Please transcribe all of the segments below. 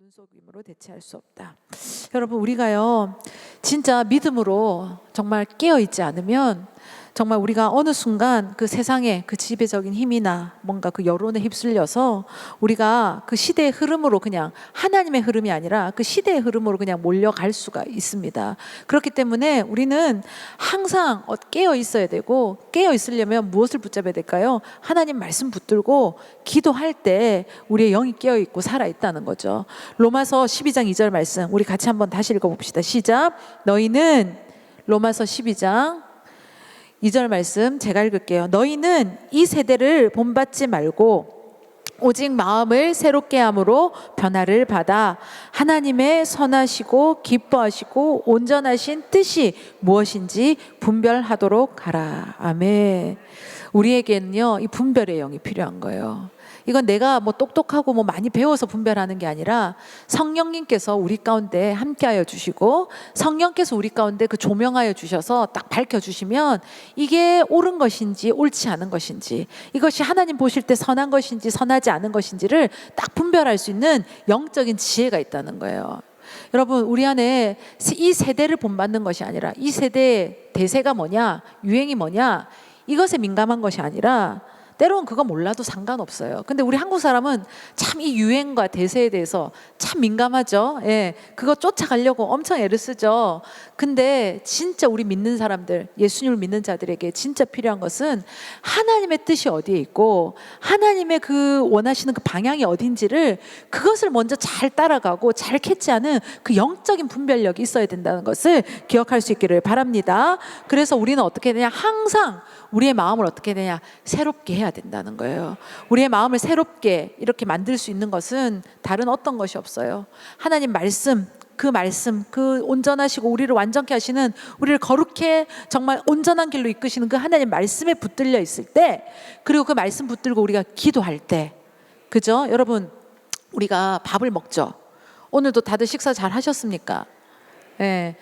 눈속임으로 대체할 수 없다. 여러분, 우리가요 진짜 믿음으로 정말 깨어있지 않으면 정말 우리가 어느 순간 그 세상의 그 지배적인 힘이나 뭔가 그 여론에 휩쓸려서 우리가 그 시대의 흐름으로 그냥 하나님의 흐름이 아니라 그 시대의 흐름으로 그냥 몰려갈 수가 있습니다. 그렇기 때문에 우리는 항상 깨어 있어야 되고, 깨어 있으려면 무엇을 붙잡아야 될까요? 하나님 말씀 붙들고 기도할 때 우리의 영이 깨어 있고 살아 있다는 거죠. 로마서 12장 2절 말씀 우리 같이 한번 다시 읽어봅시다. 시작. 너희는, 로마서 12장 2절 말씀 제가 읽을게요. 너희는 이 세대를 본받지 말고 오직 마음을 새롭게 함으로 변화를 받아 하나님의 선하시고 기뻐하시고 온전하신 뜻이 무엇인지 분별하도록 하라. 아멘. 우리에게는요 이 분별의 영이 필요한 거예요. 이건 내가 뭐 똑똑하고 뭐 많이 배워서 분별하는 게 아니라 성령님께서 우리 가운데 함께하여 주시고 성령께서 우리 가운데 그 조명하여 주셔서 딱 밝혀주시면 이게 옳은 것인지 옳지 않은 것인지, 이것이 하나님 보실 때 선한 것인지 선하지 않은 것인지를 딱 분별할 수 있는 영적인 지혜가 있다는 거예요. 여러분, 우리 안에 이 세대를 본받는 것이 아니라 이 세대의 대세가 뭐냐, 유행이 뭐냐, 이것에 민감한 것이 아니라 때로는 그거 몰라도 상관없어요. 근데 우리 한국 사람은 참 이 유행과 대세에 대해서 참 민감하죠. 예, 그거 쫓아가려고 엄청 애를 쓰죠. 근데 진짜 우리 믿는 사람들, 예수님을 믿는 자들에게 진짜 필요한 것은 하나님의 뜻이 어디에 있고 하나님의 그 원하시는 그 방향이 어딘지를, 그것을 먼저 잘 따라가고 잘 캐치하는 그 영적인 분별력이 있어야 된다는 것을 기억할 수 있기를 바랍니다. 그래서 우리는 어떻게 되냐, 항상 우리의 마음을 어떻게 되냐, 새롭게 해야 된다는 거예요. 우리의 마음을 새롭게 이렇게 만들 수 있는 것은 다른 어떤 것이 없어요. 하나님 말씀, 그 온전하시고 우리를 완전케 하시는, 우리를 거룩해 정말 온전한 길로 이끄시는 그 하나님 말씀에 붙들려 있을 때, 그리고 그 말씀 붙들고 우리가 기도할 때, 그죠? 여러분, 우리가 밥을 먹죠. 오늘도 다들 식사 잘 하셨습니까? 예.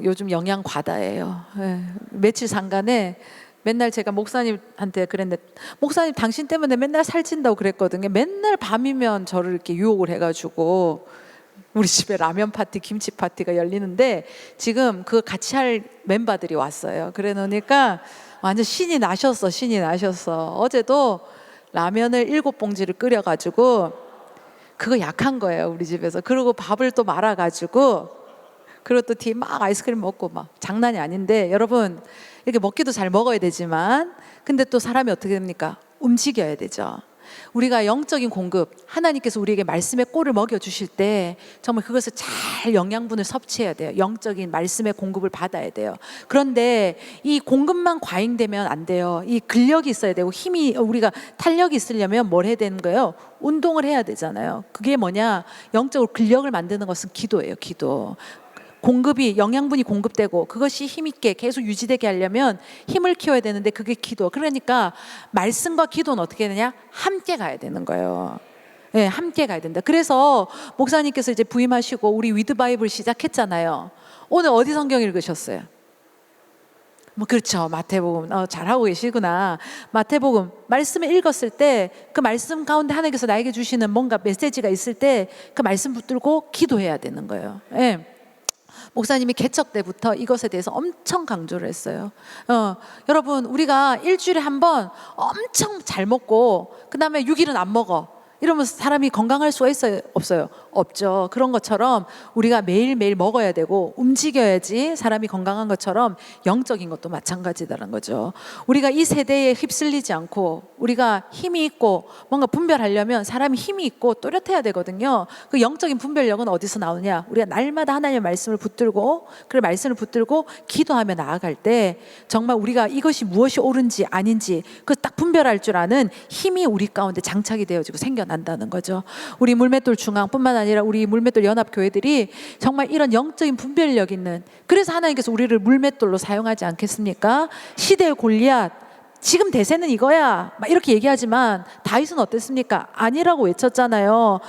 요즘 영양 과다예요. 예. 며칠 상간에 맨날 제가 목사님한테 그랬는데, 목사님 당신 때문에 맨날 살찐다고 그랬거든요. 맨날 밤이면 저를 이렇게 유혹을 해가지고 우리 집에 라면 파티, 김치 파티가 열리는데 지금 그거 같이 할 멤버들이 왔어요. 그래 놓으니까 완전 신이 나셨어. 어제도 라면을 7봉지를 끓여가지고, 그거 약한 거예요 우리 집에서. 그리고 밥을 또 말아가지고, 그리고 또 뒤에 막 아이스크림 먹고 막 장난이 아닌데, 여러분 이렇게 먹기도 잘 먹어야 되지만 근데 또 사람이 어떻게 됩니까? 움직여야 되죠. 우리가 영적인 공급, 하나님께서 우리에게 말씀의 꼴을 먹여주실 때 정말 그것을 잘 영양분을 섭취해야 돼요. 영적인 말씀의 공급을 받아야 돼요. 그런데 이 공급만 과잉되면 안 돼요. 이 근력이 있어야 되고 힘이, 우리가 탄력이 있으려면 뭘 해야 되는 거예요? 운동을 해야 되잖아요. 그게 뭐냐, 영적으로 근력을 만드는 것은 기도예요. 기도. 공급이, 영양분이 공급되고 그것이 힘있게 계속 유지되게 하려면 힘을 키워야 되는데 그게 기도. 그러니까 말씀과 기도는 어떻게 되냐, 함께 가야 되는 거예요. 네, 함께 가야 된다. 그래서 목사님께서 이제 부임하시고 우리 위드 바이블 시작했잖아요. 오늘 어디 성경 읽으셨어요? 뭐 그렇죠, 마태복음. 잘하고 계시구나. 마태복음 말씀을 읽었을 때 그 말씀 가운데 하나님께서 나에게 주시는 뭔가 메시지가 있을 때 그 말씀 붙들고 기도해야 되는 거예요. 네. 목사님이 개척 때부터 이것에 대해서 엄청 강조를 했어요. 여러분, 우리가 일주일에 한 번 엄청 잘 먹고 그 다음에 6일은 안 먹어, 이러면서 사람이 건강할 수가 있어요? 없어요? 없죠. 그런 것처럼 우리가 매일매일 먹어야 되고 움직여야지 사람이 건강한 것처럼 영적인 것도 마찬가지다라는 거죠. 우리가 이 세대에 휩쓸리지 않고 우리가 힘이 있고 뭔가 분별하려면 사람이 힘이 있고 또렷해야 되거든요. 그 영적인 분별력은 어디서 나오냐, 우리가 날마다 하나님의 말씀을 붙들고, 그 말씀을 붙들고 기도하며 나아갈 때 정말 우리가 이것이 무엇이 옳은지 아닌지 그 딱 분별할 줄 아는 힘이 우리 가운데 장착이 되어지고 생겨난다는 거죠. 우리 물맷돌 중앙뿐만 아니라 우리 물맷돌 연합교회들이 정말 이런 영적인 분별력 있는, 그래서 하나님께서 우리를 물맷돌로 사용하지 않겠습니까? 시대의 골리앗, 지금 대세는 이거야 막 이렇게 얘기하지만 다윗은 어땠습니까? 아니라고 외쳤잖아요.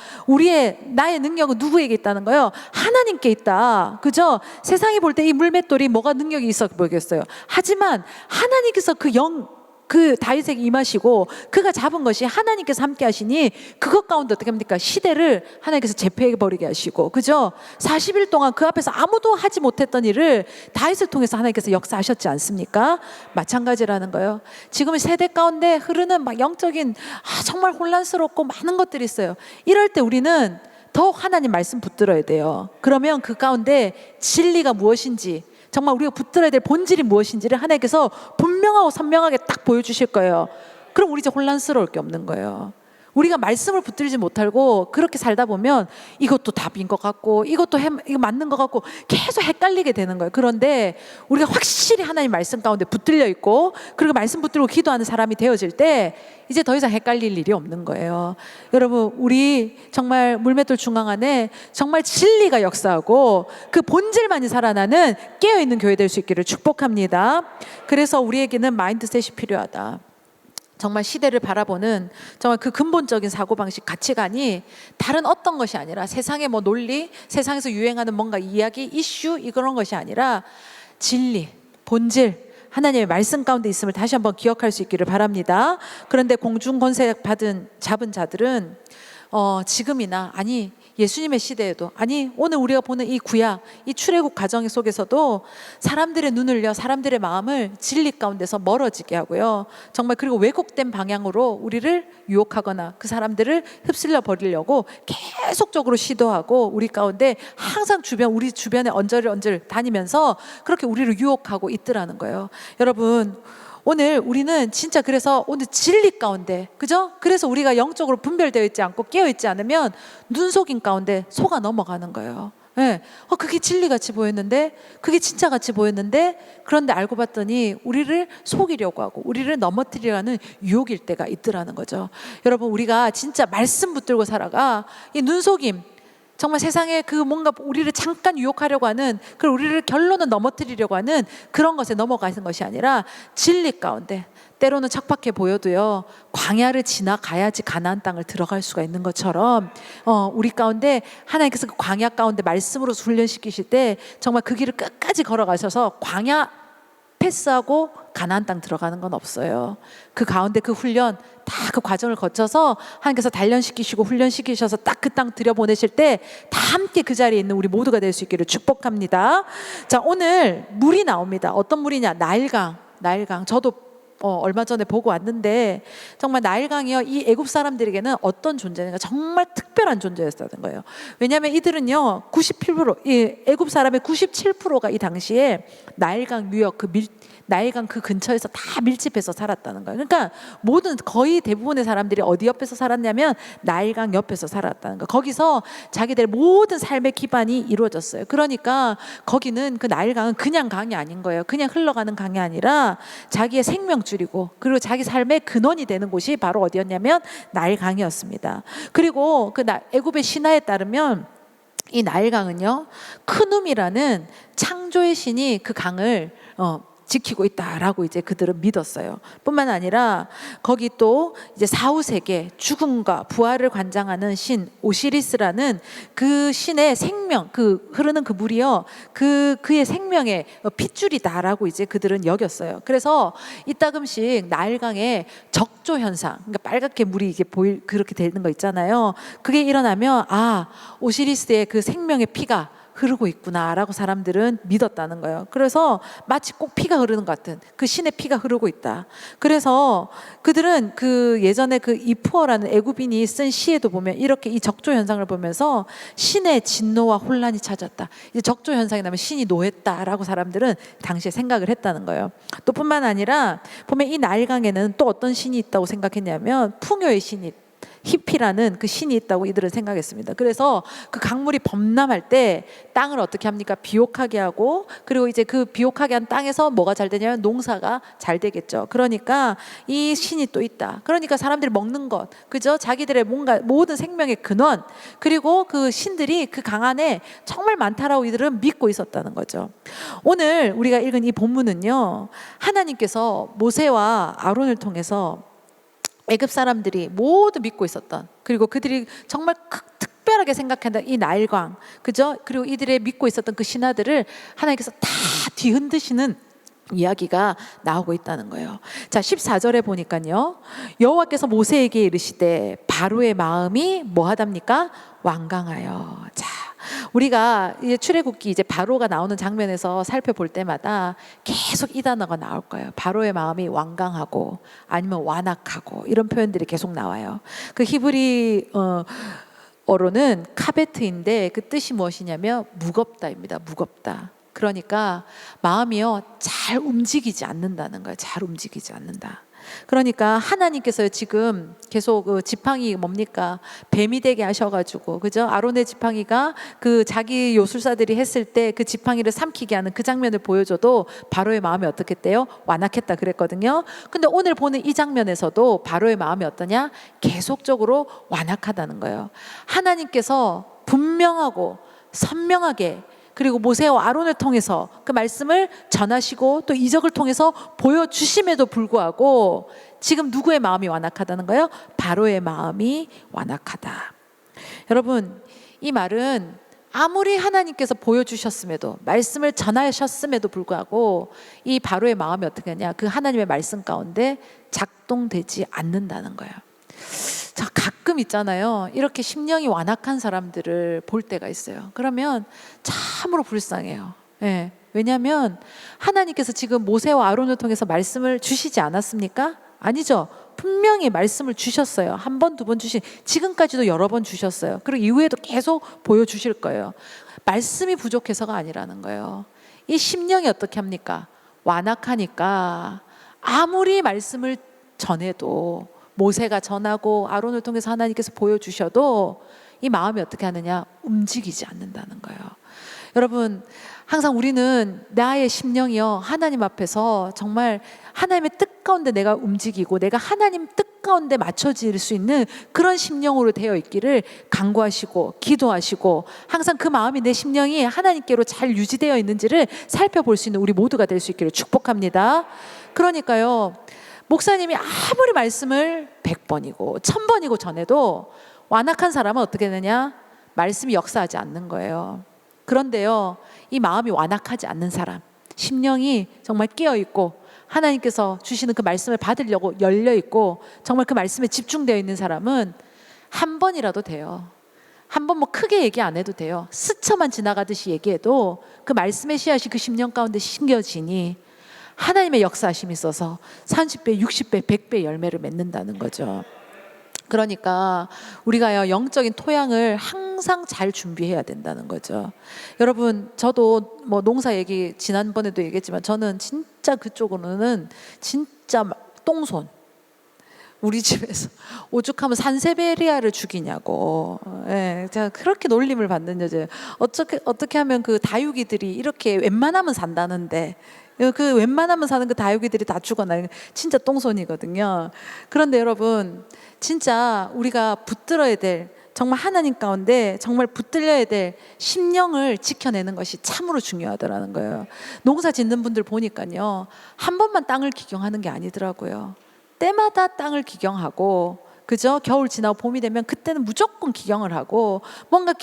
나의 능력은 누구에게 있다는 거예요? 하나님께 있다. 그죠? 세상이 볼 때 이 물맷돌이 뭐가 능력이 있어 보이겠어요? 하지만 하나님께서 그 그 다윗에게 임하시고 그가 잡은 것이 하나님께서 함께 하시니 그것 가운데 어떻게 합니까? 시대를 하나님께서 제패해 버리게 하시고, 그죠? 40일 동안 그 앞에서 아무도 하지 못했던 일을 다윗을 통해서 하나님께서 역사하셨지 않습니까? 마찬가지라는 거예요. 지금 세대 가운데 흐르는 막 영적인 정말 혼란스럽고 많은 것들이 있어요. 이럴 때 우리는 더욱 하나님 말씀 붙들어야 돼요. 그러면 그 가운데 진리가 무엇인지, 정말 우리가 붙들어야 될 본질이 무엇인지를 하나님께서 분명하고 선명하게 딱 보여주실 거예요. 그럼 우리 이제 혼란스러울 게 없는 거예요. 우리가 말씀을 붙들지 못하고 그렇게 살다 보면 이것도 답인 것 같고 이것도 이거 맞는 것 같고 계속 헷갈리게 되는 거예요. 그런데 우리가 확실히 하나님 말씀 가운데 붙들려 있고 그리고 말씀 붙들고 기도하는 사람이 되어질 때 이제 더 이상 헷갈릴 일이 없는 거예요. 여러분, 우리 정말 물맷돌 중앙 안에 정말 진리가 역사하고 그 본질만이 살아나는 깨어있는 교회 될 수 있기를 축복합니다. 그래서 우리에게는 마인드셋이 필요하다. 정말 시대를 바라보는 정말 그 근본적인 사고방식, 가치관이 다른 어떤 것이 아니라 세상의 뭐 논리, 세상에서 유행하는 뭔가 이야기, 이슈 이런 것이 아니라 진리, 본질, 하나님의 말씀 가운데 있음을 다시 한번 기억할 수 있기를 바랍니다. 그런데 공중 권세 잡은 자들은 지금이나 아니 예수님의 시대에도, 아니 오늘 우리가 보는 이 구약, 이 출애굽 과정 속에서도 사람들의 눈을 여 사람들의 마음을 진리 가운데서 멀어지게 하고요. 정말 그리고 왜곡된 방향으로 우리를 유혹하거나 그 사람들을 휩쓸려 버리려고 계속적으로 시도하고 우리 가운데 항상 우리 주변에 언저리언저리 다니면서 그렇게 우리를 유혹하고 있더라는 거예요. 여러분, 오늘 우리는 진짜 그래서 오늘 진리 가운데, 그죠? 그래서 우리가 영적으로 분별되어 있지 않고 깨어 있지 않으면 눈속임 가운데 속아 넘어가는 거예요. 네. 그게 진리같이 보였는데, 그게 진짜같이 보였는데, 그런데 알고 봤더니 우리를 속이려고 하고 우리를 넘어뜨리려 하는 유혹일 때가 있더라는 거죠. 여러분, 우리가 진짜 말씀 붙들고 살아가 이 눈속임, 정말 세상에 그 뭔가 우리를 잠깐 유혹하려고 하는, 그 우리를 결론은 넘어뜨리려고 하는 그런 것에 넘어가는 것이 아니라 진리 가운데, 때로는 척박해 보여도요, 광야를 지나가야지 가나안 땅을 들어갈 수가 있는 것처럼 우리 가운데 하나님께서 그 광야 가운데 말씀으로 훈련시키실 때 정말 그 길을 끝까지 걸어가셔서 광야 패스하고 가나안 땅 들어가는 건 없어요. 그 가운데 그 훈련 다 그 과정을 거쳐서 하나님께서 단련시키시고 훈련시키셔서 딱 그 땅 들여보내실 때 다 함께 그 자리에 있는 우리 모두가 될 수 있기를 축복합니다. 자, 오늘 물이 나옵니다. 어떤 물이냐? 나일강. 저도 얼마 전에 보고 왔는데 정말 나일강이요, 이 애굽 사람들에게는 어떤 존재인가, 정말 특별한 존재였다는 거예요. 왜냐하면 이들은요 97%, 이 애굽 사람의 97%가 이 당시에 나일강 유역 나일강 그 근처에서 다 밀집해서 살았다는 거예요. 그러니까 거의 대부분의 사람들이 어디 옆에서 살았냐면 나일강 옆에서 살았다는 거예요. 거기서 자기들의 모든 삶의 기반이 이루어졌어요. 그러니까 거기는, 그 나일강은 그냥 강이 아닌 거예요. 그냥 흘러가는 강이 아니라 자기의 생명줄이고 그리고 자기 삶의 근원이 되는 곳이 바로 어디였냐면 나일강이었습니다. 그리고 그 애굽의 신화에 따르면 이 나일강은요, 크눔이라는 창조의 신이 그 강을 지키고 있다라고 이제 그들은 믿었어요. 뿐만 아니라 거기 또 이제 사후세계, 죽음과 부활을 관장하는 신 오시리스라는 그 신의 생명, 그 흐르는 그 물이요, 그의 생명의 핏줄이다라고 이제 그들은 여겼어요. 그래서 이따금씩 나일강에 적조 현상, 그러니까 빨갛게 물이 이게 그렇게 되는 거 있잖아요. 그게 일어나면 오시리스의 그 생명의 피가 흐르고 있구나라고 사람들은 믿었다는 거예요. 그래서 마치 꼭 피가 흐르는 것 같은, 그 신의 피가 흐르고 있다. 그래서 그들은 그 예전에 그 이푸어라는 애굽인이 쓴 시에도 보면 이렇게 이 적조 현상을 보면서 신의 진노와 혼란이 찾았다, 이제 적조 현상이 나면 신이 노했다라고 사람들은 당시에 생각을 했다는 거예요. 또 뿐만 아니라 보면 이 나일강에는 또 어떤 신이 있다고 생각했냐면 풍요의 신이, 히피라는 그 신이 있다고 이들은 생각했습니다. 그래서 그 강물이 범람할 때 땅을 어떻게 합니까? 비옥하게 하고, 그리고 이제 그 비옥하게 한 땅에서 뭐가 잘 되냐면 농사가 잘 되겠죠. 그러니까 이 신이 또 있다. 그러니까 사람들이 먹는 것, 그죠? 자기들의 뭔가 모든 생명의 근원, 그리고 그 신들이 그 강 안에 정말 많다라고 이들은 믿고 있었다는 거죠. 오늘 우리가 읽은 이 본문은요, 하나님께서 모세와 아론을 통해서 애굽 사람들이 모두 믿고 있었던, 그리고 그들이 정말 특별하게 생각한다 이 나일강, 그죠? 그리고 이들의 믿고 있었던 그 신하들을 하나님께서 다 뒤흔드시는 이야기가 나오고 있다는 거예요. 자, 14절에 보니까요. 여호와께서 모세에게 이르시되 바로의 마음이 뭐하답니까? 완강하여. 자, 우리가 이제 출애굽기 이제 바로가 나오는 장면에서 살펴볼 때마다 계속 이 단어가 나올 거예요. 바로의 마음이 완강하고 아니면 완악하고 이런 표현들이 계속 나와요. 그 히브리 어로는 카베트인데 그 뜻이 무엇이냐면 무겁다입니다. 무겁다. 그러니까 마음이요 잘 움직이지 않는다는 거예요. 잘 움직이지 않는다. 그러니까 하나님께서 지금 계속 그 지팡이 뭡니까? 뱀이 되게 하셔가지고, 그죠? 아론의 지팡이가 그 자기 요술사들이 했을 때 그 지팡이를 삼키게 하는 그 장면을 보여줘도 바로의 마음이 어떻겠대요? 완악했다 그랬거든요. 근데 오늘 보는 이 장면에서도 바로의 마음이 어떠냐? 계속적으로 완악하다는 거예요. 하나님께서 분명하고 선명하게 그리고 모세와 아론을 통해서 그 말씀을 전하시고 또 이적을 통해서 보여주심에도 불구하고 지금 누구의 마음이 완악하다는 거예요? 바로의 마음이 완악하다. 여러분, 이 말은 아무리 하나님께서 보여주셨음에도 말씀을 전하셨음에도 불구하고 이 바로의 마음이 어떻게 하냐? 그 하나님의 말씀 가운데 작동되지 않는다는 거예요. 자, 가끔 있잖아요. 이렇게 심령이 완악한 사람들을 볼 때가 있어요. 그러면 참으로 불쌍해요. 예. 왜냐하면 하나님께서 지금 모세와 아론을 통해서 말씀을 주시지 않았습니까? 아니죠. 분명히 말씀을 주셨어요. 한 번, 두 번 지금까지도 여러 번 주셨어요. 그리고 이후에도 계속 보여주실 거예요. 말씀이 부족해서가 아니라는 거예요. 이 심령이 어떻게 합니까? 완악하니까 아무리 말씀을 전해도 모세가 전하고 아론을 통해서 하나님께서 보여주셔도 이 마음이 어떻게 하느냐? 움직이지 않는다는 거예요. 여러분, 항상 우리는 나의 심령이요 하나님 앞에서 정말 하나님의 뜻 가운데 내가 움직이고 내가 하나님 뜻 가운데 맞춰질 수 있는 그런 심령으로 되어 있기를 간구하시고 기도하시고 항상 그 마음이 내 심령이 하나님께로 잘 유지되어 있는지를 살펴볼 수 있는 우리 모두가 될 수 있기를 축복합니다. 그러니까요, 목사님이 아무리 말씀을 100번이고 1000번이고 전해도 완악한 사람은 어떻게 되느냐? 말씀이 역사하지 않는 거예요. 그런데요, 이 마음이 완악하지 않는 사람, 심령이 정말 깨어있고 하나님께서 주시는 그 말씀을 받으려고 열려있고 정말 그 말씀에 집중되어 있는 사람은 한 번이라도 돼요. 한 번 뭐 크게 얘기 안 해도 돼요. 스쳐만 지나가듯이 얘기해도 그 말씀의 씨앗이 그 심령 가운데 심겨지니 하나님의 역사하심이 있어서 30배, 60배, 100배 열매를 맺는다는 거죠. 그러니까 우리가요 영적인 토양을 항상 잘 준비해야 된다는 거죠. 여러분, 저도 뭐 농사 얘기 지난번에도 얘기했지만 저는 진짜 그쪽으로는 진짜 똥손. 우리 집에서 오죽하면 산세베리아를 죽이냐고. 예, 제가 그렇게 놀림을 받는 여자예요. 어떻게 하면 그 다육이들이 이렇게 웬만하면 산다는데 그 웬만하면 사는 그 다육이들이 다 죽어나요. 진짜 똥손이거든요. 그런데 여러분, 진짜 우리가 붙들어야 될 정말 하나님 가운데 정말 붙들려야 될 심령을 지켜내는 것이 참으로 중요하더라는 거예요. 농사 짓는 분들 보니까요, 한 번만 땅을 기경하는 게 아니더라고요. 때마다 땅을 기경하고, 그죠? 겨울 지나고 봄이 되면 그때는 무조건 기경을 하고, 뭔가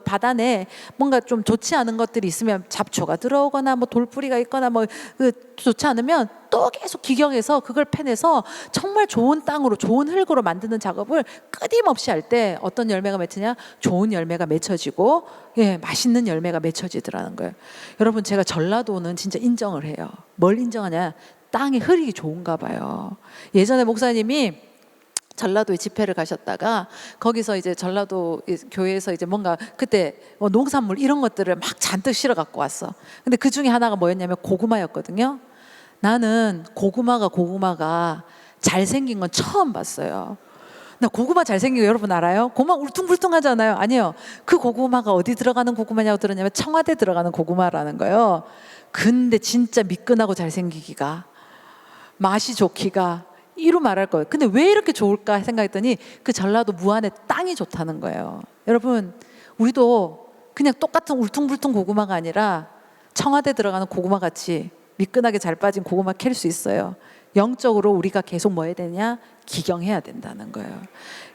바다에 뭔가 좀 좋지 않은 것들이 있으면 잡초가 들어오거나 뭐 돌뿌리가 있거나 뭐 좋지 않으면 또 계속 기경해서 그걸 패내서 정말 좋은 땅으로 좋은 흙으로 만드는 작업을 끊임없이 할 때 어떤 열매가 맺히냐? 좋은 열매가 맺혀지고, 예, 맛있는 열매가 맺혀지더라는 거예요. 여러분, 제가 전라도는 진짜 인정을 해요. 뭘 인정하냐? 땅의 흙이 좋은가 봐요. 예전에 목사님이 전라도에 집회를 가셨다가 거기서 이제 전라도 교회에서 이제 뭔가 그때 농산물 이런 것들을 막 잔뜩 실어 갖고 왔어. 근데 그 중에 하나가 뭐였냐면 고구마였거든요. 나는 고구마가 잘생긴 건 처음 봤어요. 나 고구마 잘생긴 거 여러분 알아요? 고구마 울퉁불퉁하잖아요. 아니요. 그 고구마가 어디 들어가는 고구마냐고 들었냐면 청와대 들어가는 고구마라는 거예요. 근데 진짜 미끈하고 잘생기기가, 맛이 좋기가 이루 말할 거예요. 근데 왜 이렇게 좋을까 생각했더니 그 전라도 무안의 땅이 좋다는 거예요. 여러분, 우리도 그냥 똑같은 울퉁불퉁 고구마가 아니라 청와대 들어가는 고구마 같이 미끈하게 잘 빠진 고구마 캘 수 있어요. 영적으로 우리가 계속 뭐 해야 되냐? 기경해야 된다는 거예요.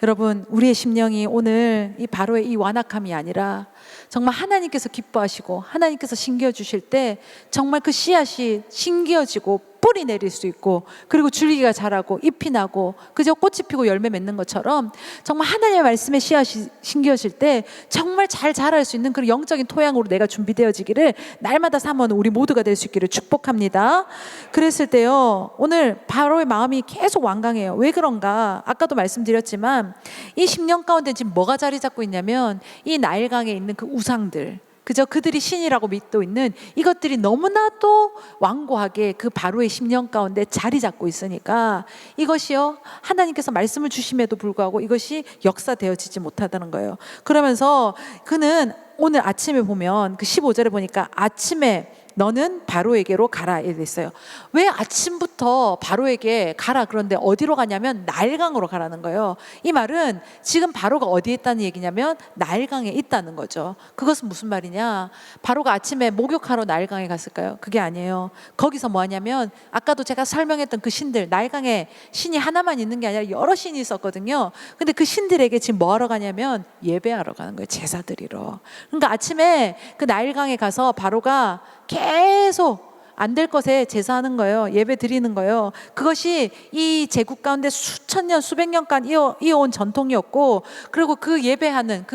여러분, 우리의 심령이 오늘 이 바로의 이 완악함이 아니라 정말 하나님께서 기뻐하시고 하나님께서 심겨 주실 때 정말 그 씨앗이 심겨지고 뿌리 내릴 수 있고, 그리고 줄기가 자라고 잎이 나고 그저 꽃이 피고 열매 맺는 것처럼 정말 하나님의 말씀에 씨앗이 심겨질 때 정말 잘 자랄 수 있는 그런 영적인 토양으로 내가 준비되어지기를 날마다 사모하는 우리 모두가 될 수 있기를 축복합니다. 그랬을 때요, 오늘 바로의 마음이 계속 완강해요. 왜 그런가? 아까도 말씀드렸지만 이 10년 가운데 지금 뭐가 자리 잡고 있냐면 이 나일강에 있는 그 우상들, 그저 그들이 신이라고 믿고 있는 이것들이 너무나도 완고하게 그 바로의 10년 가운데 자리 잡고 있으니까 이것이요, 하나님께서 말씀을 주심에도 불구하고 이것이 역사되어지지 못하다는 거예요. 그러면서 그는 오늘 아침에 보면 그 15절에 보니까 아침에 너는 바로에게로 가라 이렇게 있어요. 왜 아침부터 바로에게 가라 그런데 어디로 가냐면 나일강으로 가라는 거예요. 이 말은 지금 바로가 어디에 있다는 얘기냐면 나일강에 있다는 거죠. 그것은 무슨 말이냐? 바로가 아침에 목욕하러 나일강에 갔을까요? 그게 아니에요. 거기서 뭐 하냐면 아까도 제가 설명했던 그 신들, 나일강에 신이 하나만 있는 게 아니라 여러 신이 있었거든요. 근데 그 신들에게 지금 뭐 하러 가냐면 예배하러 가는 거예요. 제사 드리러. 그러니까 아침에 그 나일강에 가서 바로가 계속 안 될 것에 제사하는 거예요. 예배 드리는 거예요. 그것이 이 제국 가운데 수천 년, 수백 년간 이어온 전통이었고, 그리고 그 예배하는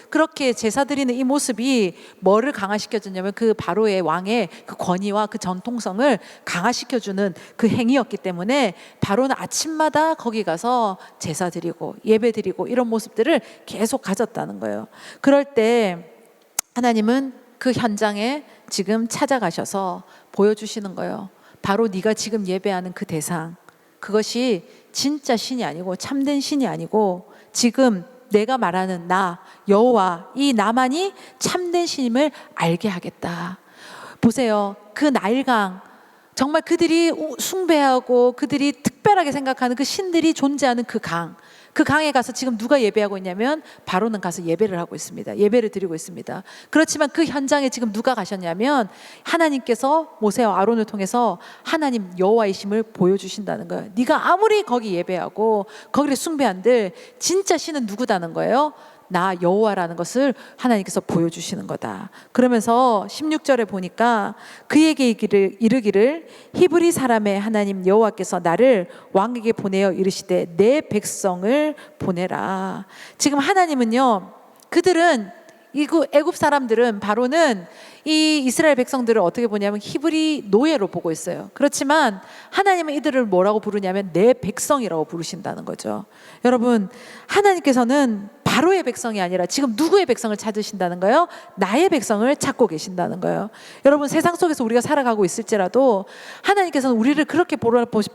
그렇게 제사 드리는 이 모습이 뭐를 강화시켜주냐면 그 바로의 왕의 그 권위와 그 전통성을 강화시켜주는 그 행위였기 때문에 바로는 아침마다 거기 가서 제사 드리고 예배 드리고 이런 모습들을 계속 가졌다는 거예요. 그럴 때 하나님은 그 현장에 지금 찾아가셔서 보여주시는 거예요. 바로 네가 지금 예배하는 그 대상, 그것이 진짜 신이 아니고 참된 신이 아니고 지금 내가 말하는 나 여호와, 이 나만이 참된 신임을 알게 하겠다. 보세요, 그 나일강, 정말 그들이 숭배하고 그들이 특별하게 생각하는 그 신들이 존재하는 그 강에 가서 지금 누가 예배하고 있냐면 바로는 가서 예배를 하고 있습니다. 예배를 드리고 있습니다. 그렇지만 그 현장에 지금 누가 가셨냐면 하나님께서 모세와 아론을 통해서 하나님 여호와이심을 보여주신다는 거예요. 네가 아무리 거기 예배하고 거기를 숭배한들 진짜 신은 누구다는 거예요? 나 여호와라는 것을 하나님께서 보여주시는 거다. 그러면서 16절에 보니까 그에게 이르기를 히브리 사람의 하나님 여호와께서 나를 왕에게 보내어 이르시되 내 백성을 보내라. 지금 하나님은요, 그들은 애굽 사람들은 바로는 이 이스라엘 백성들을 어떻게 보냐면 히브리 노예로 보고 있어요. 그렇지만 하나님은 이들을 뭐라고 부르냐면 내 백성이라고 부르신다는 거죠. 여러분, 하나님께서는 바로의 백성이 아니라 지금 누구의 백성을 찾으신다는 거예요? 나의 백성을 찾고 계신다는 거예요. 여러분, 세상 속에서 우리가 살아가고 있을지라도 하나님께서는 우리를 그렇게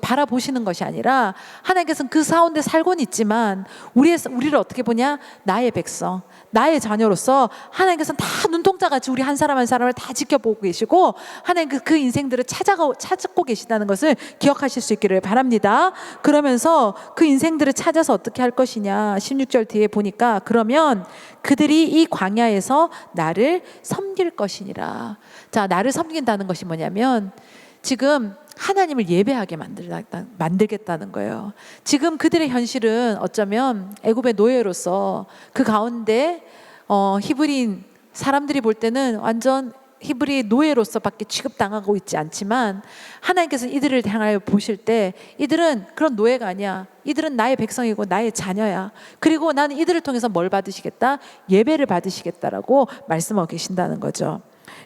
바라보시는 것이 아니라 하나님께서는 그 가운데 살고는 있지만 우리를 어떻게 보냐? 나의 백성, 나의 자녀로서 하나님께서는 다 눈동자같이 우리 한 사람 한 사람을 다 지켜보고 계시고 하나님 그 인생들을 찾고 계시다는 것을 기억하실 수 있기를 바랍니다. 그러면서 그 인생들을 찾아서 어떻게 할 것이냐, 16절 뒤에 보니까 그러면 그들이 이 광야에서 나를 섬길 것이니라. 자, 나를 섬긴다는 것이 뭐냐면 지금 하나님을 예배하게 만들겠다는 거예요. 지금 그들의 현실은 어쩌면 애굽의 노예로서 그 가운데 히브리인 사람들이 볼 때는 완전 히브리 노예로서밖에 취급당하고 있지 않지만 하나님께서 이들을 향하여 보실 때 이들은 그런 노예가 아니야. 이들은 나의 백성이고 나의 자녀야. 그리고 나는 이들을 통해서 뭘 받으시겠다? 예배를 받으시겠다라고 말씀하고 계신다는 거죠.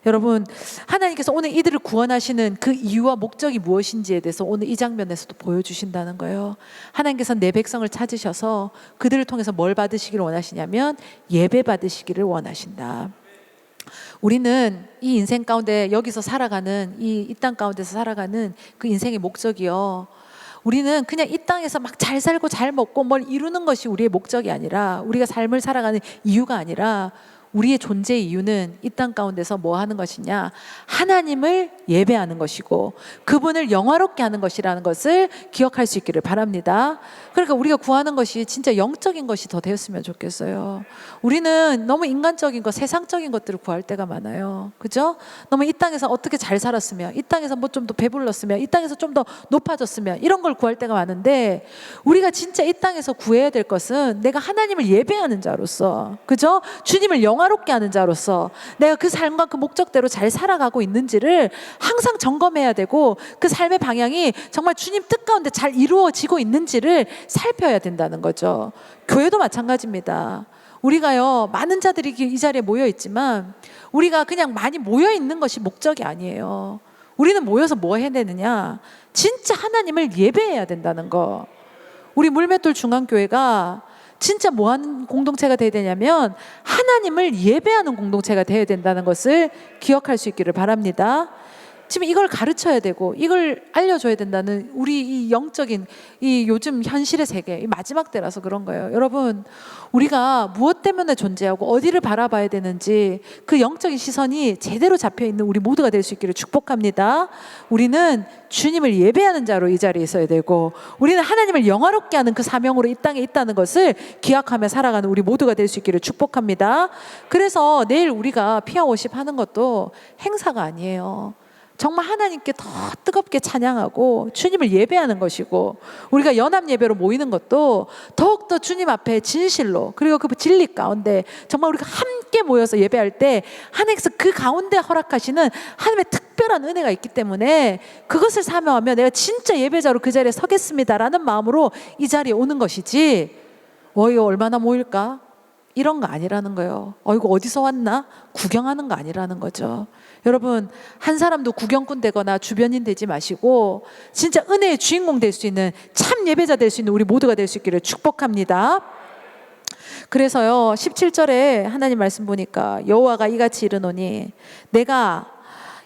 여러분, 하나님께서 오늘 이들을 구원하시는 그 이유와 목적이 무엇인지에 대해서 오늘 이 장면에서도 보여주신다는 거예요. 하나님께서 내 백성을 찾으셔서 그들을 통해서 뭘 받으시기를 원하시냐면 예배 받으시기를 원하신다. 우리는 이 인생 가운데 여기서 살아가는 이 땅 가운데서 살아가는 그 인생의 목적이요, 우리는 그냥 이 땅에서 막 잘 살고 잘 먹고 뭘 이루는 것이 우리의 목적이 아니라, 우리가 삶을 살아가는 이유가 아니라 우리의 존재의 이유는 이 땅 가운데서 뭐 하는 것이냐? 하나님을 예배하는 것이고 그분을 영화롭게 하는 것이라는 것을 기억할 수 있기를 바랍니다. 그러니까 우리가 구하는 것이 진짜 영적인 것이 더 되었으면 좋겠어요. 우리는 너무 인간적인 것, 세상적인 것들을 구할 때가 많아요. 그죠? 너무 이 땅에서 어떻게 잘 살았으면, 이 땅에서 뭐 좀 더 배불렀으면, 이 땅에서 좀 더 높아졌으면, 이런 걸 구할 때가 많은데, 우리가 진짜 이 땅에서 구해야 될 것은 내가 하나님을 예배하는 자로서, 그죠? 주님을 영화롭게 하는 자로서 내가 그 삶과 그 목적대로 잘 살아가고 있는지를 항상 점검해야 되고, 그 삶의 방향이 정말 주님 뜻 가운데 잘 이루어지고 있는지를 살펴야 된다는 거죠. 교회도 마찬가지입니다. 우리가요, 많은 자들이 이 자리에 모여 있지만 우리가 그냥 많이 모여 있는 것이 목적이 아니에요. 우리는 모여서 뭐 해야 되느냐? 진짜 하나님을 예배해야 된다는 거. 우리 물맷돌 중앙교회가 진짜 뭐 하는 공동체가 돼야 되냐면 하나님을 예배하는 공동체가 돼야 된다는 것을 기억할 수 있기를 바랍니다. 지금 이걸 가르쳐야 되고 이걸 알려줘야 된다는 우리 이 영적인 이 요즘 현실의 세계, 이 마지막 때라서 그런 거예요. 여러분, 우리가 무엇 때문에 존재하고 어디를 바라봐야 되는지 그 영적인 시선이 제대로 잡혀있는 우리 모두가 될 수 있기를 축복합니다. 우리는 주님을 예배하는 자로 이 자리에 있어야 되고 우리는 하나님을 영화롭게 하는 그 사명으로 이 땅에 있다는 것을 기억하며 살아가는 우리 모두가 될 수 있기를 축복합니다. 그래서 내일 우리가 피아워십 하는 것도 행사가 아니에요. 정말 하나님께 더 뜨겁게 찬양하고 주님을 예배하는 것이고, 우리가 연합 예배로 모이는 것도 더욱더 주님 앞에 진실로, 그리고 그 진리 가운데 정말 우리가 함께 모여서 예배할 때 하나님께서 그 가운데 허락하시는 하나님의 특별한 은혜가 있기 때문에 그것을 사명하며 내가 진짜 예배자로 그 자리에 서겠습니다라는 마음으로 이 자리에 오는 것이지, 이거 얼마나 모일까? 이런 거 아니라는 거예요. 이거 어디서 왔나? 구경하는 거 아니라는 거죠. 여러분, 한 사람도 구경꾼 되거나 주변인 되지 마시고 진짜 은혜의 주인공 될 수 있는 참 예배자 될 수 있는 우리 모두가 될 수 있기를 축복합니다. 그래서요, 17절에 하나님 말씀 보니까 여호와가 이같이 이르노니 내가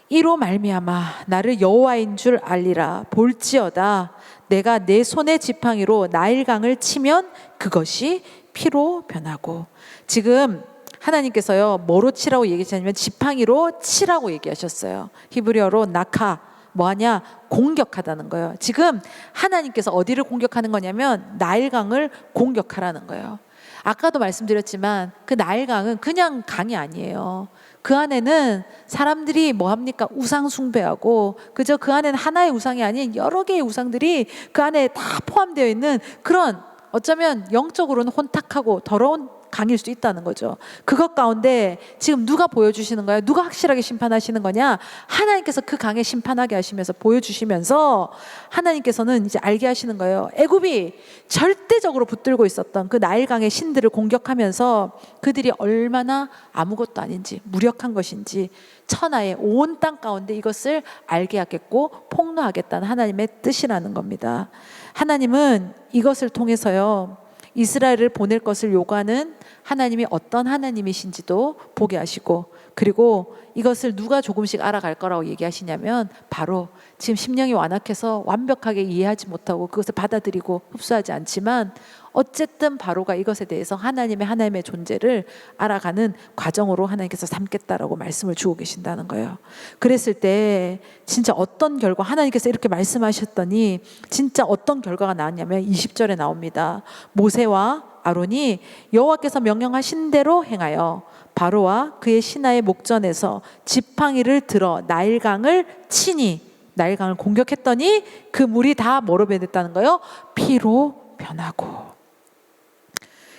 이로 말미암아 나를 여호와인 줄 알리라. 볼지어다 내가 내 손의 지팡이로 나일강을 치면 그것이 피로 변하고. 지금 하나님께서요, 뭐로 치라고 얘기하셨냐면 지팡이로 치라고 얘기하셨어요. 히브리어로 나카, 뭐하냐? 공격하다는 거예요. 지금 하나님께서 어디를 공격하는 거냐면 나일강을 공격하라는 거예요. 아까도 말씀드렸지만 그 나일강은 그냥 강이 아니에요. 그 안에는 사람들이 뭐합니까? 우상 숭배하고, 그저 그 안에는 하나의 우상이 아닌 여러 개의 우상들이 그 안에 다 포함되어 있는 그런, 어쩌면 영적으로는 혼탁하고 더러운 강일 수 있다는 거죠. 그것 가운데 지금 누가 보여주시는 거예요? 누가 확실하게 심판하시는 거냐? 하나님께서 그 강에 심판하게 하시면서 보여주시면서 하나님께서는 이제 알게 하시는 거예요. 애굽이 절대적으로 붙들고 있었던 그 나일강의 신들을 공격하면서 그들이 얼마나 아무것도 아닌지, 무력한 것인지 천하의 온 땅 가운데 이것을 알게 하겠고 폭로하겠다는 하나님의 뜻이라는 겁니다. 하나님은 이것을 통해서요, 이스라엘을 보낼 것을 요구하는 하나님이 어떤 하나님이신지도 보게 하시고, 그리고 이것을 누가 조금씩 알아갈 거라고 얘기하시냐면 바로 지금 심령이 완악해서 완벽하게 이해하지 못하고 그것을 받아들이고 흡수하지 않지만 어쨌든 바로가 이것에 대해서 하나님의 존재를 알아가는 과정으로 하나님께서 삼겠다라고 말씀을 주고 계신다는 거예요. 그랬을 때 진짜 어떤 결과, 하나님께서 이렇게 말씀하셨더니 진짜 어떤 결과가 나왔냐면 20절에 나옵니다. 모세와 아론이 여호와께서 명령하신 대로 행하여 바로와 그의 신하의 목전에서 지팡이를 들어 나일강을 치니, 나일강을 공격했더니 그 물이 다 뭐로 변했다는 거예요? 피로 변하고.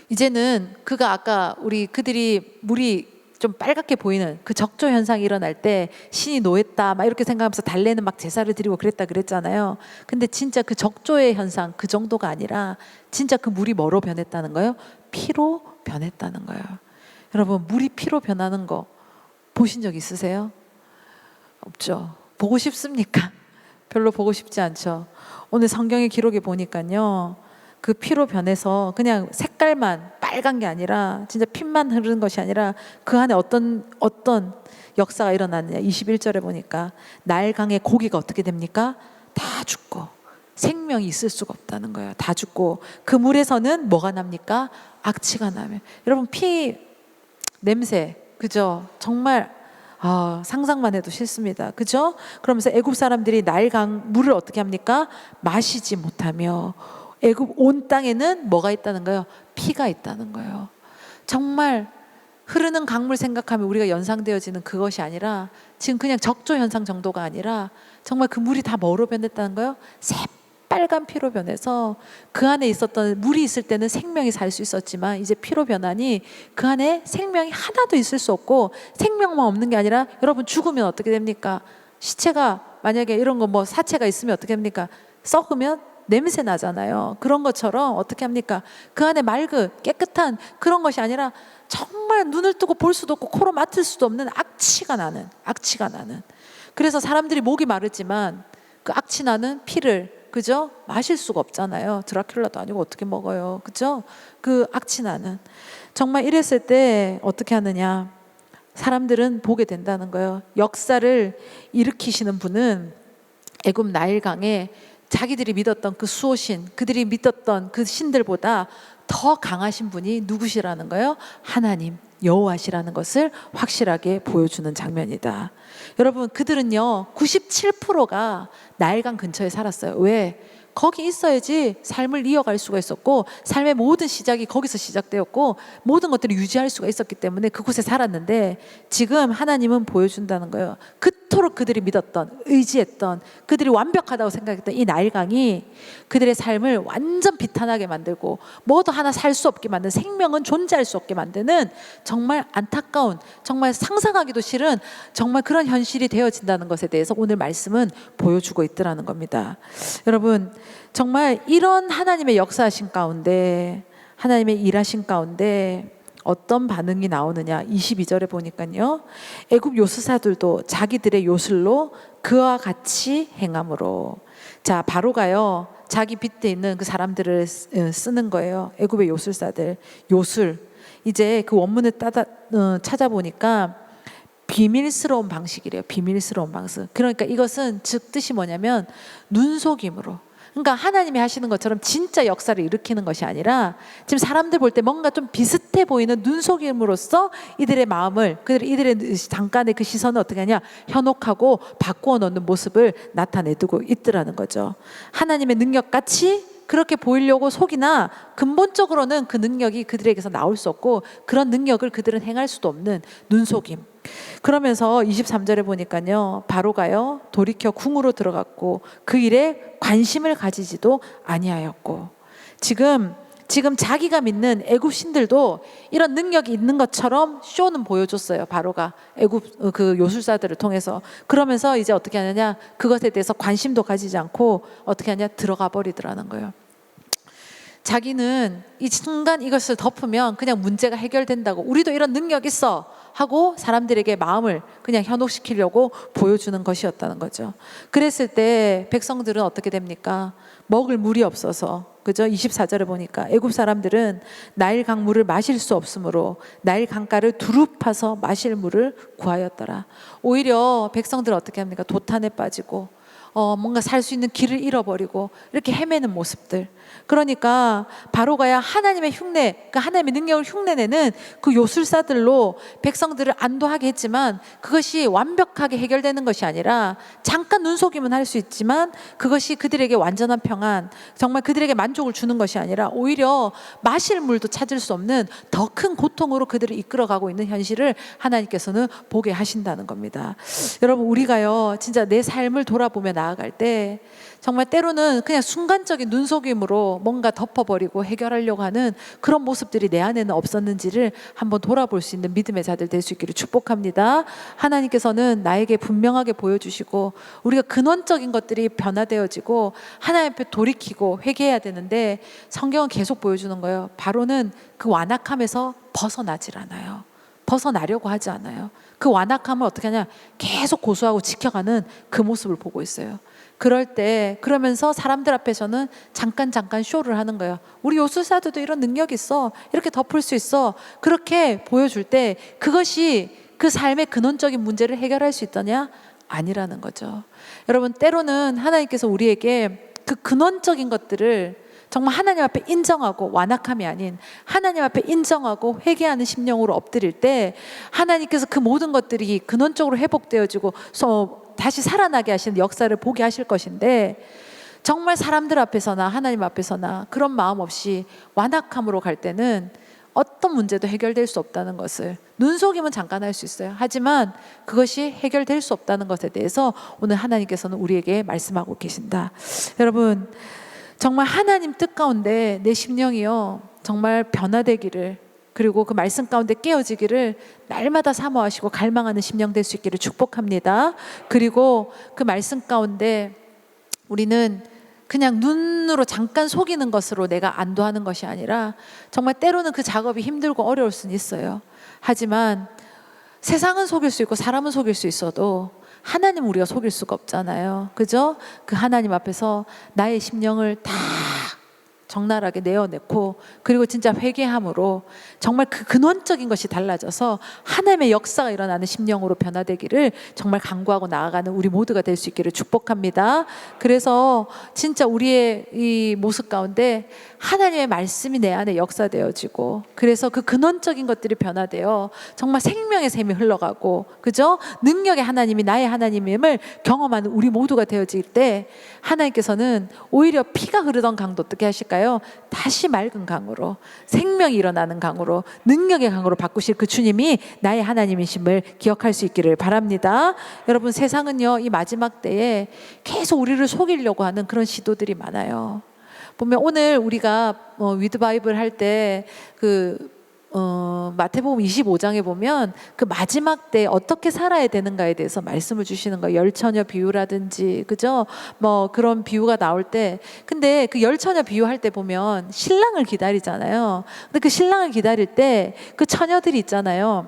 이제는 그가 아까 그들이 물이 좀 빨갛게 보이는 그 적조 현상이 일어날 때 신이 노했다 막 이렇게 생각하면서 달래는 막 제사를 드리고 그랬잖아요. 근데 진짜 그 적조의 현상 그 정도가 아니라 진짜 그 물이 뭐로 변했다는 거예요? 피로 변했다는 거예요. 여러분, 물이 피로 변하는 거 보신 적 있으세요? 없죠. 보고 싶습니까? 별로 보고 싶지 않죠. 오늘 성경의 기록에 보니까요, 그 피로 변해서 그냥 색깔만 빨간 게 아니라 진짜 피만 흐르는 것이 아니라 그 안에 어떤 역사가 일어났느냐. 21절에 보니까 나일강의 고기가 어떻게 됩니까? 다 죽고 생명이 있을 수가 없다는 거예요. 다 죽고 그 물에서는 뭐가 납니까? 악취가 나면. 여러분, 피 냄새, 그죠? 정말 상상만 해도 싫습니다. 그죠? 그러면서 애굽 사람들이 나일강 물을 어떻게 합니까? 마시지 못하며 애굽 온 땅에는 뭐가 있다는 거예요? 피가 있다는 거예요. 정말 흐르는 강물 생각하면 우리가 연상되어지는 그것이 아니라 지금 그냥 적조 현상 정도가 아니라 정말 그 물이 다 뭐로 변했다는 거예요? 새빨간 피로 변해서 그 안에 있었던 물이 있을 때는 생명이 살 수 있었지만 이제 피로 변하니 그 안에 생명이 하나도 있을 수 없고 생명만 없는 게 아니라 여러분 죽으면 어떻게 됩니까? 시체가 만약에 이런 거 뭐 사체가 있으면 어떻게 합니까? 썩으면 냄새 나잖아요. 그런 것처럼 어떻게 합니까? 그 안에 맑은 깨끗한 그런 것이 아니라 정말 눈을 뜨고 볼 수도 없고 코로 맡을 수도 없는 악취가 나는. 그래서 사람들이 목이 마르지만 그 악취 나는 피를 그죠? 마실 수가 없잖아요. 드라큘라도 아니고 어떻게 먹어요. 그죠? 그 악취 나는. 정말 이랬을 때 어떻게 하느냐. 사람들은 보게 된다는 거예요. 역사를 일으키시는 분은 애굽 나일강에 자기들이 믿었던 그 수호신, 그들이 믿었던 그 신들보다 더 강하신 분이 누구시라는 거예요? 하나님, 여호와시라는 것을 확실하게 보여주는 장면이다. 여러분, 그들은요 97%가 나일강 근처에 살았어요. 왜? 거기 있어야지 삶을 이어갈 수가 있었고 삶의 모든 시작이 거기서 시작되었고 모든 것들을 유지할 수가 있었기 때문에 그곳에 살았는데 지금 하나님은 보여준다는 거예요. 그토록 그들이 믿었던, 의지했던, 그들이 완벽하다고 생각했던 이 나일강이 그들의 삶을 완전 비탄하게 만들고 뭐도 하나 살 수 없게 만드는, 생명은 존재할 수 없게 만드는 정말 안타까운, 정말 상상하기도 싫은 정말 그런 현실이 되어진다는 것에 대해서 오늘 말씀은 보여주고 있더라는 겁니다. 여러분, 정말 이런 하나님의 역사하신 가운데, 하나님의 일하신 가운데 어떤 반응이 나오느냐. 22절에 보니까요, 애굽 요술사들도 자기들의 요술로 그와 같이 행함으로. 자, 바로가요 자기 빗대 있는 그 사람들을 쓰는 거예요. 애굽의 요술사들. 요술, 이제 그 원문을 찾아보니까 비밀스러운 방식이래요. 비밀스러운 방식. 그러니까 이것은 즉 뜻이 뭐냐면 눈속임으로, 그러니까 하나님이 하시는 것처럼 진짜 역사를 일으키는 것이 아니라 지금 사람들 볼 때 뭔가 좀 비슷해 보이는 눈속임으로써 이들의 마음을, 이들의 잠깐의 그 시선을 어떻게 하냐, 현혹하고 바꾸어 놓는 모습을 나타내두고 있더라는 거죠. 하나님의 능력같이 그렇게 보이려고 속이나 근본적으로는 그 능력이 그들에게서 나올 수 없고 그런 능력을 그들은 행할 수도 없는 눈속임. 그러면서 23절에 보니까요, 바로가요 돌이켜 궁으로 들어갔고 그 일에 관심을 가지지도 아니하였고. 지금 자기가 믿는 애굽 신들도 이런 능력이 있는 것처럼 쇼는 보여줬어요. 바로가 애굽 그 요술사들을 통해서. 그러면서 이제 어떻게 하느냐, 그것에 대해서 관심도 가지지 않고 어떻게 하냐, 들어가 버리더라는 거예요. 자기는 이 순간 이것을 덮으면 그냥 문제가 해결된다고, 우리도 이런 능력 있어 하고 사람들에게 마음을 그냥 현혹시키려고 보여주는 것이었다는 거죠. 그랬을 때 백성들은 어떻게 됩니까? 먹을 물이 없어서, 그죠? 24절에 보니까 애굽 사람들은 나일 강물을 마실 수 없으므로 나일 강가를 두루 파서 마실 물을 구하였더라. 오히려 백성들 어떻게 합니까? 도탄에 빠지고 뭔가 살 수 있는 길을 잃어버리고 이렇게 헤매는 모습들. 그러니까 바로가야 하나님의 흉내, 그 하나님의 능력을 흉내내는 그 요술사들로 백성들을 안도하게 했지만 그것이 완벽하게 해결되는 것이 아니라 잠깐 눈속임은 할 수 있지만 그것이 그들에게 완전한 평안, 정말 그들에게 만족을 주는 것이 아니라 오히려 마실 물도 찾을 수 없는 더 큰 고통으로 그들을 이끌어가고 있는 현실을 하나님께서는 보게 하신다는 겁니다. 여러분, 우리가요 진짜 내 삶을 돌아보며 나아갈 때 정말 때로는 그냥 순간적인 눈속임으로 뭔가 덮어버리고 해결하려고 하는 그런 모습들이 내 안에는 없었는지를 한번 돌아볼 수 있는 믿음의 자들 될 수 있기를 축복합니다. 하나님께서는 나에게 분명하게 보여주시고 우리가 근원적인 것들이 변화되어지고 하나님 앞에 돌이키고 회개해야 되는데 성경은 계속 보여주는 거예요. 바로는 그 완악함에서 벗어나질 않아요. 벗어나려고 하지 않아요. 그 완악함을 어떻게 하냐, 계속 고수하고 지켜가는 그 모습을 보고 있어요. 그럴 때, 그러면서 사람들 앞에서는 잠깐 쇼를 하는 거예요. 우리 요술사들도 이런 능력이 있어, 이렇게 덮을 수 있어, 그렇게 보여줄 때 그것이 그 삶의 근원적인 문제를 해결할 수 있더냐? 아니라는 거죠. 여러분, 때로는 하나님께서 우리에게 그 근원적인 것들을 정말 하나님 앞에 인정하고 완악함이 아닌 하나님 앞에 인정하고 회개하는 심령으로 엎드릴 때 하나님께서 그 모든 것들이 근원적으로 회복되어지고 다시 살아나게 하시는 역사를 보게 하실 것인데, 정말 사람들 앞에서나 하나님 앞에서나 그런 마음 없이 완악함으로 갈 때는 어떤 문제도 해결될 수 없다는 것을, 눈속임은 잠깐 할 수 있어요. 하지만 그것이 해결될 수 없다는 것에 대해서 오늘 하나님께서는 우리에게 말씀하고 계신다. 여러분, 정말 하나님 뜻 가운데 내 심령이요 정말 변화되기를, 그리고 그 말씀 가운데 깨어지기를 날마다 사모하시고 갈망하는 심령 될 수 있기를 축복합니다. 그리고 그 말씀 가운데 우리는 그냥 눈으로 잠깐 속이는 것으로 내가 안도하는 것이 아니라, 정말 때로는 그 작업이 힘들고 어려울 수는 있어요. 하지만 세상은 속일 수 있고 사람은 속일 수 있어도 하나님 우리가 속일 수가 없잖아요. 그죠? 그 하나님 앞에서 나의 심령을 다 적나라하게 내어놓고, 그리고 진짜 회개함으로 정말 그 근원적인 것이 달라져서 하나님의 역사가 일어나는 심령으로 변화되기를 정말 간구하고 나아가는 우리 모두가 될 수 있기를 축복합니다. 그래서 진짜 우리의 이 모습 가운데 하나님의 말씀이 내 안에 역사되어지고, 그래서 그 근원적인 것들이 변화되어 정말 생명의 샘이 흘러가고, 그죠? 능력의 하나님이 나의 하나님임을 경험하는 우리 모두가 되어질 때 하나님께서는 오히려 피가 흐르던 강도 어떻게 하실까요? 다시 맑은 강으로, 생명이 일어나는 강으로, 능력의 강으로 바꾸실 그 주님이 나의 하나님이심을 기억할 수 있기를 바랍니다. 여러분, 세상은요 이 마지막 때에 계속 우리를 속이려고 하는 그런 시도들이 많아요. 보면 오늘 우리가 위드 바이블 할 때 마태복음 25장에 보면 그 마지막 때 어떻게 살아야 되는가에 대해서 말씀을 주시는 거예요. 열처녀 비유라든지, 그죠? 뭐 그런 비유가 나올 때, 근데 그 열처녀 비유할 때 보면 신랑을 기다리잖아요. 근데 그 신랑을 기다릴 때 그 처녀들이 있잖아요.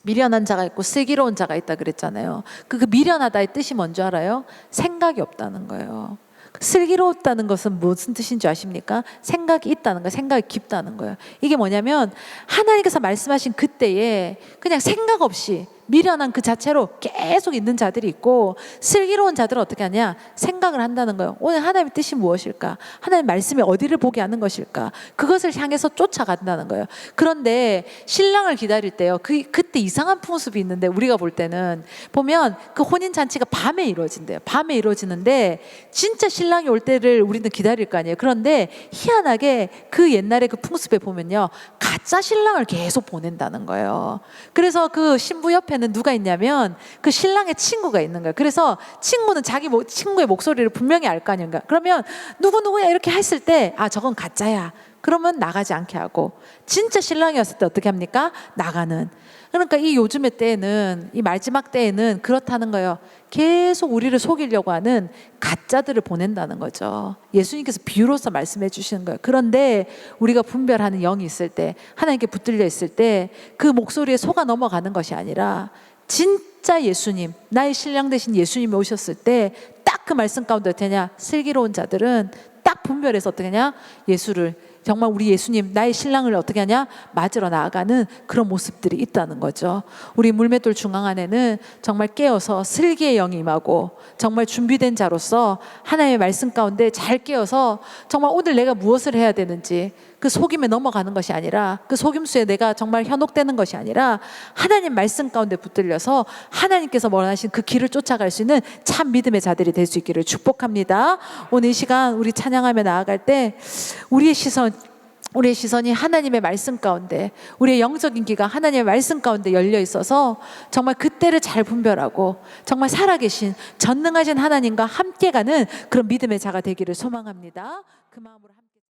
미련한 자가 있고 슬기로운 자가 있다 그랬잖아요. 그 미련하다의 뜻이 뭔지 알아요? 생각이 없다는 거예요. 슬기롭다는 것은 무슨 뜻인지 아십니까? 생각이 있다는 거예요. 생각이 깊다는 거예요. 이게 뭐냐면 하나님께서 말씀하신 그때에 그냥 생각 없이 미련한 그 자체로 계속 있는 자들이 있고, 슬기로운 자들은 어떻게 하냐? 생각을 한다는 거예요. 오늘 하나님의 뜻이 무엇일까? 하나님의 말씀이 어디를 보게 하는 것일까? 그것을 향해서 쫓아간다는 거예요. 그런데 신랑을 기다릴 때요, 그때 이상한 풍습이 있는데, 우리가 볼 때는 보면 그 혼인잔치가 밤에 이루어진대요. 밤에 이루어지는데 진짜 신랑이 올 때를 우리는 기다릴 거 아니에요. 그런데 희한하게 그 옛날에 그 풍습에 보면요, 가짜 신랑을 계속 보낸다는 거예요. 그래서 그 신부 옆에는 누가 있냐면 그 신랑의 친구가 있는 거예요. 그래서 친구는 자기 친구의 목소리를 분명히 알 거 아닌가. 그러면 누구누구야 이렇게 했을 때, 아 저건 가짜야, 그러면 나가지 않게 하고, 진짜 신랑이었을 때 어떻게 합니까? 나가는. 그러니까 이 요즘의 때에는, 이 마지막 때에는 그렇다는 거예요. 계속 우리를 속이려고 하는 가짜들을 보낸다는 거죠. 예수님께서 비유로서 말씀해 주시는 거예요. 그런데 우리가 분별하는 영이 있을 때, 하나님께 붙들려 있을 때 그 목소리에 속아 넘어가는 것이 아니라, 진짜 예수님, 나의 신랑 되신 예수님이 오셨을 때 딱 그 말씀 가운데 어떻게 하냐? 슬기로운 자들은 딱 분별해서 어떻게 하냐? 예수를, 정말 우리 예수님, 나의 신랑을 어떻게 하냐? 맞으러 나아가는 그런 모습들이 있다는 거죠. 우리 물맷돌 중앙 안에는 정말 깨어서 슬기의 영이 임하고, 정말 준비된 자로서 하나님의 말씀 가운데 잘 깨어서 정말 오늘 내가 무엇을 해야 되는지, 그 속임에 넘어가는 것이 아니라, 그 속임수에 내가 정말 현혹되는 것이 아니라, 하나님 말씀 가운데 붙들려서 하나님께서 원하신 그 길을 쫓아갈 수 있는 참 믿음의 자들이 될 수 있기를 축복합니다. 오늘 이 시간 우리 찬양하며 나아갈 때 우리의 시선이 하나님의 말씀 가운데, 우리의 영적인 귀가 하나님의 말씀 가운데 열려 있어서 정말 그때를 잘 분별하고 정말 살아계신 전능하신 하나님과 함께 가는 그런 믿음의 자가 되기를 소망합니다. 그 마음으로